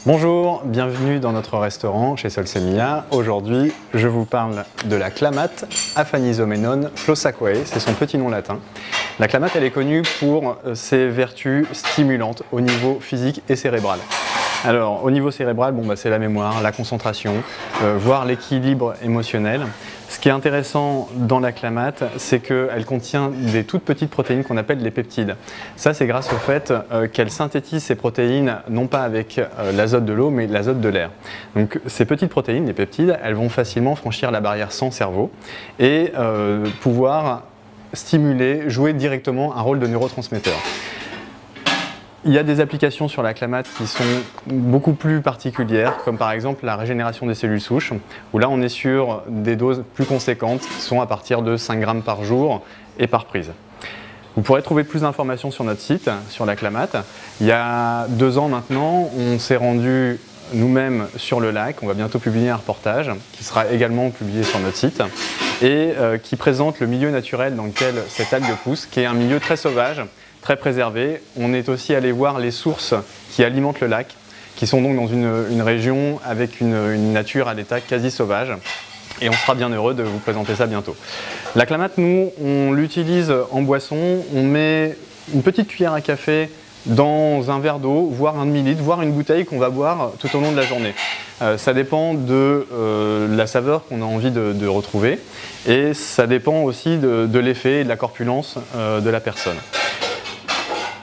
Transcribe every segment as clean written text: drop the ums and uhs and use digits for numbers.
Bonjour, bienvenue dans notre restaurant chez Solsemilla. Aujourd'hui, je vous parle de la clamate Aphanizomenon flosaquae, c'est son petit nom latin. La clamate, elle est connue pour ses vertus stimulantes au niveau physique et cérébral. Alors, au niveau cérébral, c'est la mémoire, la concentration, voire l'équilibre émotionnel. Ce qui est intéressant dans la clamate, c'est qu'elle contient des toutes petites protéines qu'on appelle les peptides. Ça, c'est grâce au fait qu'elle synthétise ces protéines, non pas avec l'azote de l'eau, mais l'azote de l'air. Donc, ces petites protéines, les peptides, elles vont facilement franchir la barrière sang-cerveau et pouvoir stimuler, jouer directement un rôle de neurotransmetteur. Il y a des applications sur la clamate qui sont beaucoup plus particulières, comme par exemple la régénération des cellules souches, où là on est sur des doses plus conséquentes, qui sont à partir de 5 grammes par jour et par prise. Vous pourrez trouver plus d'informations sur notre site, sur la clamate. Il y a 2 ans maintenant, on s'est rendu nous-mêmes sur le lac. On va bientôt publier un reportage qui sera également publié sur notre site et qui présente le milieu naturel dans lequel cette algue pousse, qui est un milieu très sauvage, très préservé. On est aussi allé voir les sources qui alimentent le lac, qui sont donc dans une région avec une nature à l'état quasi sauvage. Et on sera bien heureux de vous présenter ça bientôt. La clamate, nous, on l'utilise en boisson. On met une petite cuillère à café dans un verre d'eau, voire un demi-litre, voire une bouteille qu'on va boire tout au long de la journée. Ça dépend de la saveur qu'on a envie de retrouver et ça dépend aussi de l'effet et de la corpulence de la personne.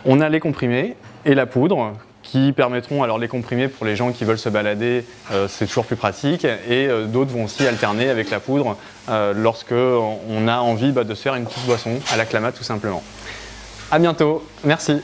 On a les comprimés et la poudre qui permettront, alors les comprimés pour les gens qui veulent se balader, c'est toujours plus pratique, et d'autres vont aussi alterner avec la poudre lorsque on a envie de se faire une petite boisson à la clamate tout simplement. À bientôt, merci.